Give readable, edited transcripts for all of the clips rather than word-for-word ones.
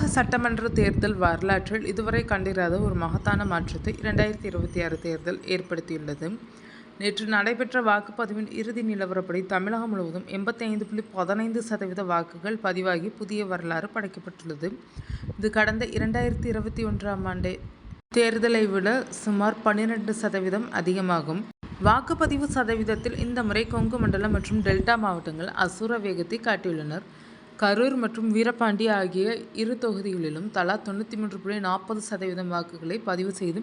தமிழக சட்டமன்ற தேர்தல் வரலாற்றில் இதுவரை கண்டிராத ஒரு மகத்தான மாற்றத்தை 2026 தேர்தல் ஏற்படுத்தியுள்ளது. நேற்று நடைபெற்ற வாக்குப்பதிவின் இறுதி நிலவரப்படி தமிழகம் முழுவதும் 85.15% வாக்குகள் பதிவாகி புதிய வரலாறு படைக்கப்பட்டுள்ளது. இது கடந்த 2021ஆம் ஆண்டு தேர்தலை விட சுமார் 12% அதிகமாகும். வாக்குப்பதிவு சதவீதத்தில் இந்த முறை கொங்கு மண்டலம் மற்றும் டெல்டா மாவட்டங்கள் அசுர வேகத்தை காட்டியுள்ளனர். கரூர் மற்றும் வீரபாண்டி ஆகிய இரு தொகுதிகளிலும் தலா 93.40% வாக்குகளை பதிவு செய்து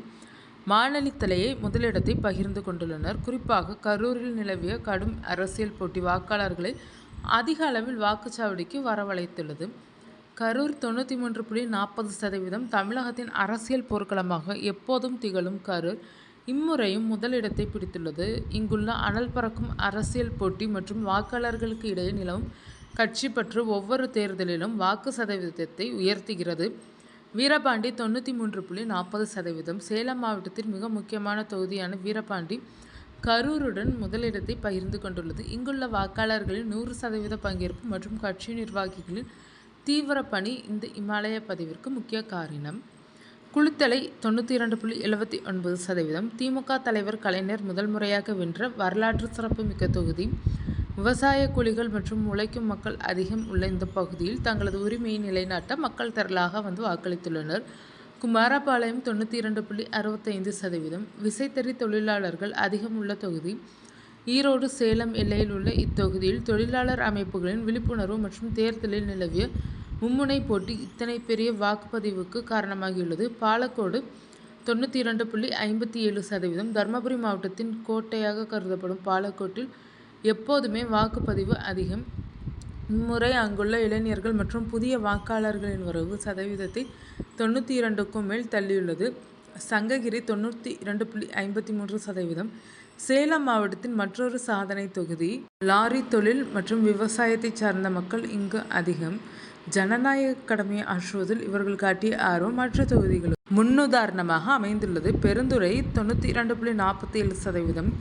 மாநிலத்திலேயே முதலிடத்தை பகிர்ந்து கொண்டுள்ளனர். குறிப்பாக கரூரில் நிலவிய கடும் அரசியல் போட்டி வாக்காளர்களை அதிக அளவில் வாக்குச்சாவடிக்கு வரவழைத்துள்ளது. கரூர் 93.40% தமிழகத்தின் அரசியல் போர்க்களமாக எப்போதும் திகழும் கரூர் இம்முறையும் முதலிடத்தை பிடித்துள்ளது. இங்குள்ள அனல் பறக்கும் அரசியல் போட்டி மற்றும் வாக்காளர்களுக்கு இடையே நிலவும் கட்சி பற்று ஒவ்வொரு தேர்தலிலும் வாக்கு சதவீதத்தை உயர்த்துகிறது. வீரபாண்டி 93.40%. சேலம் மாவட்டத்தில் மிக முக்கியமான தொகுதியான வீரபாண்டி கரூருடன் முதலிடத்தை பகிர்ந்து கொண்டுள்ளது. இங்குள்ள வாக்காளர்களின் 100% பங்கேற்பு மற்றும் கட்சி நிர்வாகிகளின் தீவிர பணி இந்த இமாலய பதிவிற்கு முக்கிய காரணம். குளித்தலை 92.79%. திமுக தலைவர் கலைஞர் முதல் முறையாக வென்ற வரலாற்று சிறப்புமிக்க தொகுதி. விவசாய கூலிகள் மற்றும் உழைக்கும் மக்கள் அதிகம் உள்ள இந்த பகுதியில் தங்களது உரிமையை நிலைநாட்ட மக்கள் திரளாக வந்து வாக்களித்துள்ளனர். குமாரபாளையம் 92.65%. விசைத்தறி தொழிலாளர்கள் அதிகம் உள்ள தொகுதி. ஈரோடு சேலம் எல்லையில் உள்ள இத்தொகுதியில் தொழிலாளர் அமைப்புகளின் விழிப்புணர்வு மற்றும் தேர்தலில் நிலவிய மும்முனை போட்டி இத்தனை பெரிய வாக்குப்பதிவுக்கு காரணமாகியுள்ளது. பாலக்கோடு 92.57%. தருமபுரி மாவட்டத்தின் கோட்டையாக கருதப்படும் பாலக்கோட்டில் எப்போதுமே வாக்குப்பதிவு அதிகம். இம்முறை அங்குள்ள இளைஞர்கள் மற்றும் புதிய வாக்காளர்களின் வரவு சதவீதத்தை 92க்கும் மேல் தள்ளியுள்ளது. சங்ககிரி 92.53%. சேலம் மாவட்டத்தின் மற்றொரு சாதனை தொகுதி. லாரி தொழில் மற்றும் விவசாயத்தை சார்ந்த மக்கள் இங்கு அதிகம். ஜனநாயக கடமையை ஆற்றுவதில் இவர்கள் காட்டிய ஆர்வம் மற்ற தொகுதிகளுக்கு முன்னுதாரணமாக அமைந்துள்ளது. பெருந்துறை 92.47%.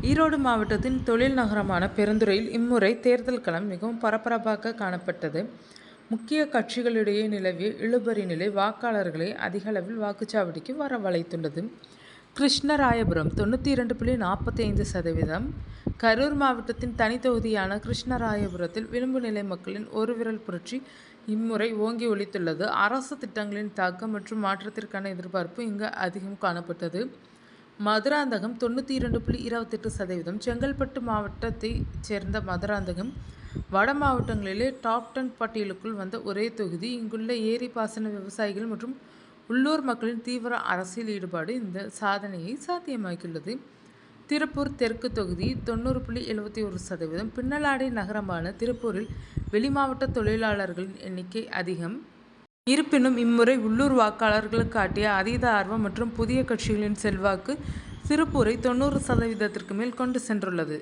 ஈரோடு மாவட்டத்தின் தொழில் நகரமான பெருந்துறையில் இம்முறை தேர்தல் களம் மிகவும் பரபரப்பாக காணப்பட்டது. முக்கிய கட்சிகளிடையே நிலவிய இழுபறி நிலை வாக்காளர்களை அதிக அளவில் வாக்குச்சாவடிக்கு வரவழைத்துள்ளது. கிருஷ்ணராயபுரம் 92.45%. கரூர் மாவட்டத்தின் தனி தொகுதியான கிருஷ்ணராயபுரத்தில் விளிம்பு நிலை மக்களின் ஒரு விரல் புரட்சி இம்முறை ஓங்கி ஒலித்துள்ளது. அரசு திட்டங்களின் தாக்கம் மற்றும் மாற்றத்திற்கான எதிர்பார்ப்பு இங்கு அதிகம் காணப்பட்டது. மதுராந்தகம் 92.28%. செங்கல்பட்டு மாவட்டத்தை சேர்ந்த மதுராந்தகம் வட மாவட்டங்களிலே டாப் 10 பட்டியலுக்குள் வந்த ஒரே தொகுதி. இங்குள்ள ஏரி பாசன விவசாயிகள் மற்றும் உள்ளூர் மக்களின் தீவிர அரசியல் ஈடுபாடு இந்த சாதனையை சாத்தியமாக்கியுள்ளது. திருப்பூர் தெற்கு தொகுதி 90.71%. பின்னலாடை நகரமான திருப்பூரில் வெளிமாவட்ட தொழிலாளர்களின் எண்ணிக்கை அதிகம். இருப்பினும் இம்முறை உள்ளூர் வாக்காளர்கள் காட்டிய அதீத ஆர்வம் மற்றும் புதிய கட்சிகளின் செல்வாக்கு திருப்பூரை 90%க்கு மேல் கொண்டு சென்றுள்ளது.